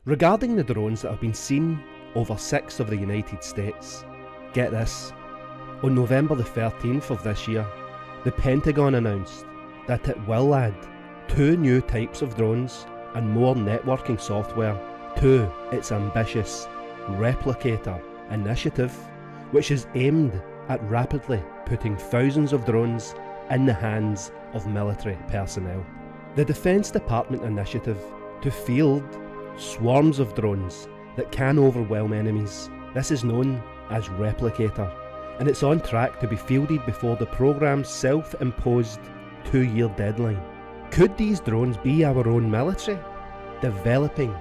Regarding the drones that have been seen over 6 of the United States, get this, on November the 13th of this year, the Pentagon announced that it will add 2 new types of drones and more networking software to its ambitious Replicator initiative, which is aimed at rapidly putting thousands of drones in the hands of military personnel. The Defence Department initiative to field swarms of drones that can overwhelm enemies. This is known as Replicator, and it's on track to be fielded before the programme's self-imposed 2-year deadline. Could these drones be our own military, developing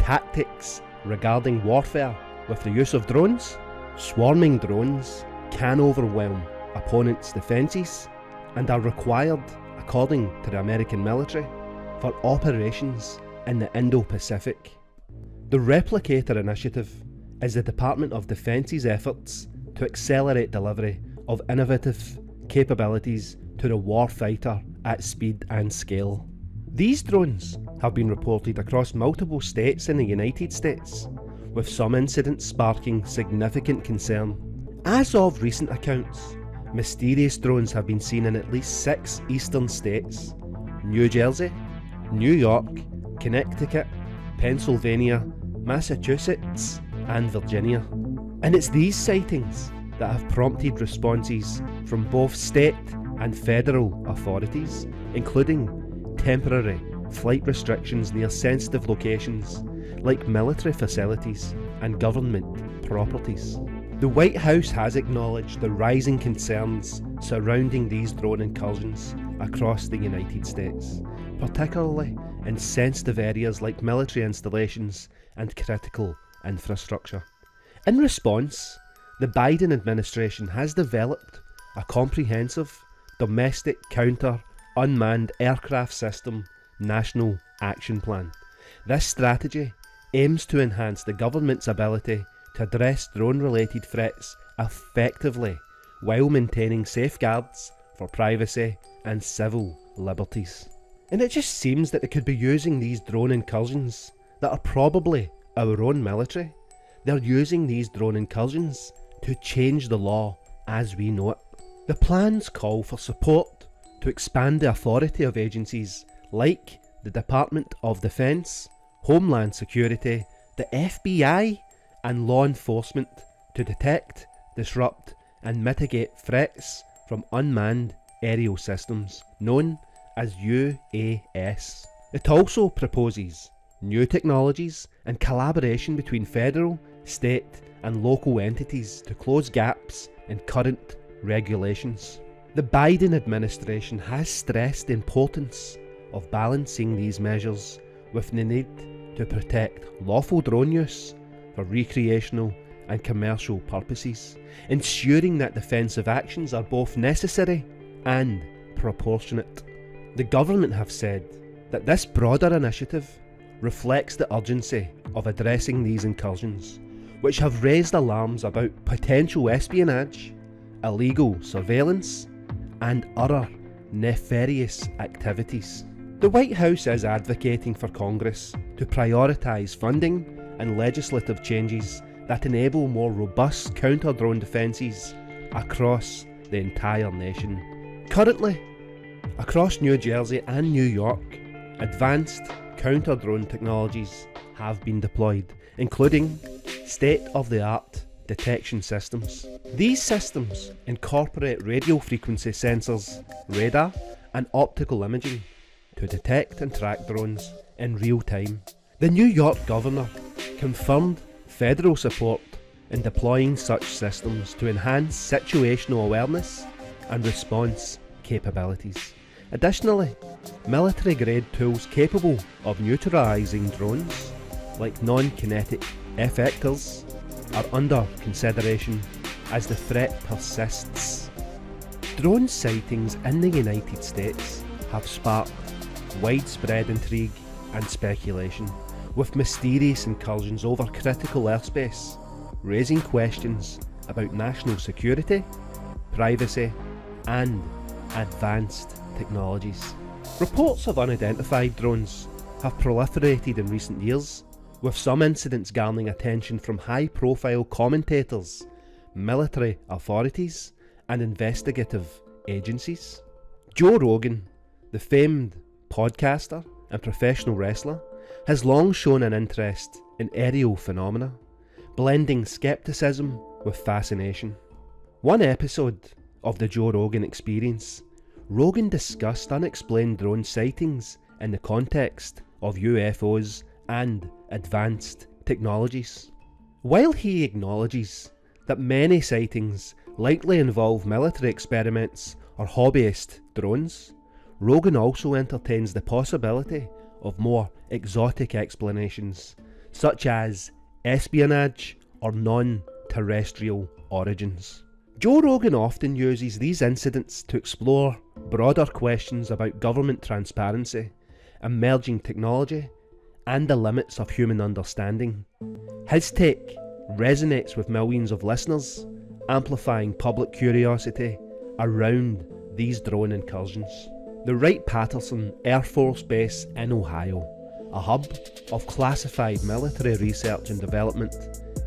tactics regarding warfare with the use of drones? Swarming drones can overwhelm opponents' defences and are required, according to the American military, for operations in the Indo-Pacific. The Replicator initiative is the Department of Defence's efforts to accelerate delivery of innovative capabilities to the warfighter at speed and scale. These drones have been reported across multiple states in the United States, with some incidents sparking significant concern. As of recent accounts, mysterious drones have been seen in at least 6 eastern states: New Jersey, New York, Connecticut, Pennsylvania, Massachusetts and Virginia. And it's these sightings that have prompted responses from both state and federal authorities, including temporary flight restrictions near sensitive locations like military facilities and government properties. The White House has acknowledged the rising concerns surrounding these drone incursions across the United States, particularly in sensitive areas like military installations and critical infrastructure. In response, the Biden administration has developed a comprehensive domestic counter-unmanned aircraft system national action plan. This strategy aims to enhance the government's ability to address drone-related threats effectively while maintaining safeguards for privacy and civil liberties. And it just seems that they could be using these drone incursions that are probably our own military. They're using these drone incursions to change the law as we know it. The plans call for support to expand the authority of agencies like the Department of Defense, Homeland Security, the FBI and law enforcement to detect, disrupt and mitigate threats from unmanned aerial systems known as UAS. It also proposes new technologies and collaboration between federal, state and local entities to close gaps in current regulations. The Biden administration has stressed the importance of balancing these measures with the need to protect lawful drone use for recreational and commercial purposes, ensuring that defensive actions are both necessary and proportionate. The government have said that this broader initiative reflects the urgency of addressing these incursions, which have raised alarms about potential espionage, illegal surveillance, and other nefarious activities. The White House is advocating for Congress to prioritise funding and legislative changes that enable more robust counter-drone defences across the entire nation. Currently, across New Jersey and New York, advanced counter-drone technologies have been deployed, including state-of-the-art detection systems. These systems incorporate radio frequency sensors, radar and optical imaging to detect and track drones in real time. The New York governor confirmed federal support in deploying such systems to enhance situational awareness and response capabilities. Additionally, military-grade tools capable of neutralising drones, like non-kinetic effectors, are under consideration as the threat persists. Drone sightings in the United States have sparked widespread intrigue and speculation, with mysterious incursions over critical airspace raising questions about national security, privacy and advanced technologies. Reports of unidentified drones have proliferated in recent years, with some incidents garnering attention from high-profile commentators, military authorities, and investigative agencies. Joe Rogan, the famed podcaster and professional wrestler, has long shown an interest in aerial phenomena, blending skepticism with fascination. One episode of the Joe Rogan Experience, Rogan discussed unexplained drone sightings in the context of UFOs and advanced technologies. While he acknowledges that many sightings likely involve military experiments or hobbyist drones, Rogan also entertains the possibility of more exotic explanations, such as espionage or non-terrestrial origins. Joe Rogan often uses these incidents to explore broader questions about government transparency, emerging technology, and the limits of human understanding. His take resonates with millions of listeners, amplifying public curiosity around these drone incursions. The Wright-Patterson Air Force Base in Ohio, a hub of classified military research and development,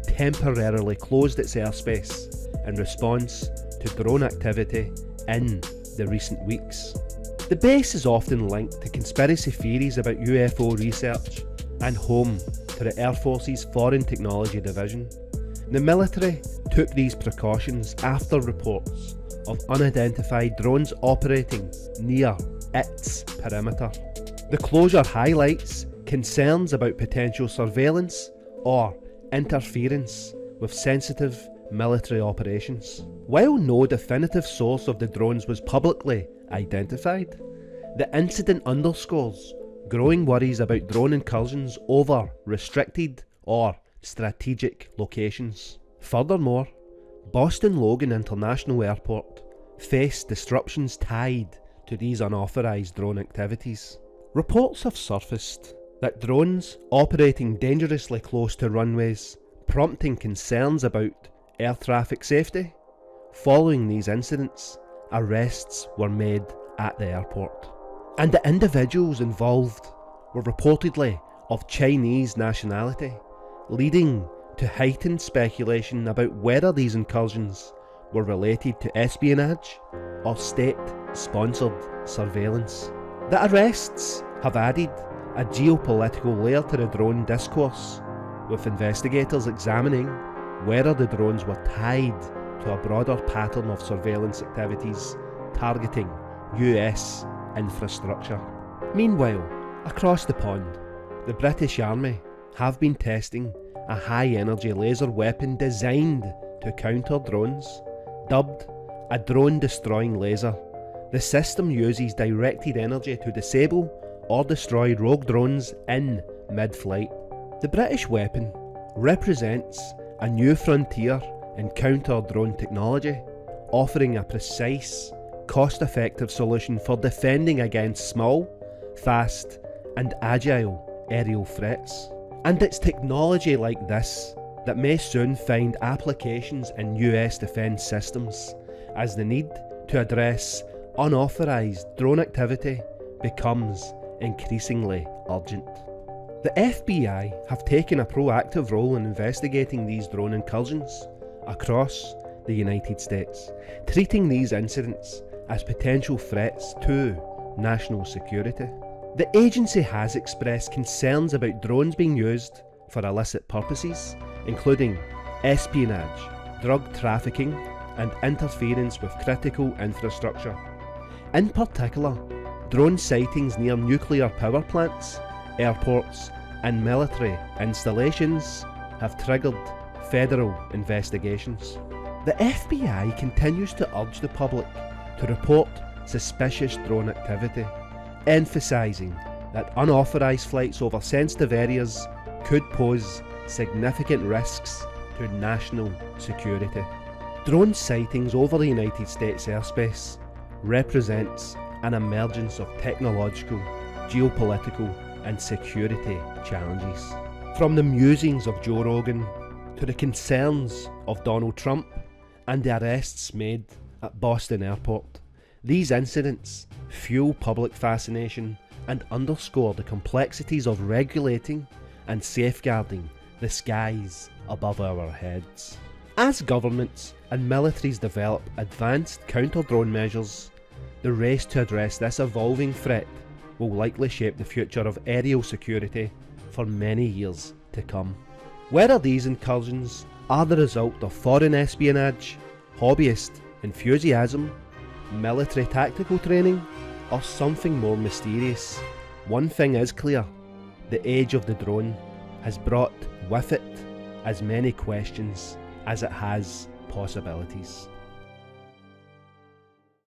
temporarily closed its airspace in response to drone activity in the recent weeks. The base is often linked to conspiracy theories about UFO research and home to the Air Force's Foreign Technology Division. The military took these precautions after reports of unidentified drones operating near its perimeter. The closure highlights concerns about potential surveillance or interference with sensitive military operations. While no definitive source of the drones was publicly identified, the incident underscores growing worries about drone incursions over restricted or strategic locations. Furthermore, Boston Logan International Airport faced disruptions tied to these unauthorised drone activities. Reports have surfaced that drones operating dangerously close to runways, prompting concerns about air traffic safety. Following these incidents, arrests were made at the airport, and the individuals involved were reportedly of Chinese nationality, leading to heightened speculation about whether these incursions were related to espionage or state-sponsored surveillance. The arrests have added a geopolitical layer to the drone discourse, with investigators examining whether the drones were tied to a broader pattern of surveillance activities targeting US infrastructure. Meanwhile, across the pond, the British Army have been testing a high-energy laser weapon designed to counter drones, dubbed a drone-destroying laser. The system uses directed energy to disable or destroy rogue drones in mid-flight. The British weapon represents a new frontier in counter-drone technology, offering a precise, cost-effective solution for defending against small, fast, and agile aerial threats. And it's technology like this that may soon find applications in US defence systems, as the need to address unauthorised drone activity becomes increasingly urgent. The FBI have taken a proactive role in investigating these drone incursions across the United States, treating these incidents as potential threats to national security. The agency has expressed concerns about drones being used for illicit purposes, including espionage, drug trafficking, and interference with critical infrastructure. In particular, drone sightings near nuclear power plants, airports, and military installations have triggered federal investigations. The FBI continues to urge the public to report suspicious drone activity, emphasising that unauthorised flights over sensitive areas could pose significant risks to national security. Drone sightings over the United States airspace represents an emergence of technological, geopolitical, and security challenges. From the musings of Joe Rogan to the concerns of Donald Trump and the arrests made at Boston Airport, these incidents fuel public fascination and underscore the complexities of regulating and safeguarding the skies above our heads. As governments and militaries develop advanced counter-drone measures, the race to address this evolving threat will likely shape the future of aerial security for many years to come. Whether these incursions are the result of foreign espionage, hobbyist enthusiasm, military tactical training, or something more mysterious, one thing is clear: the age of the drone has brought with it as many questions as it has possibilities.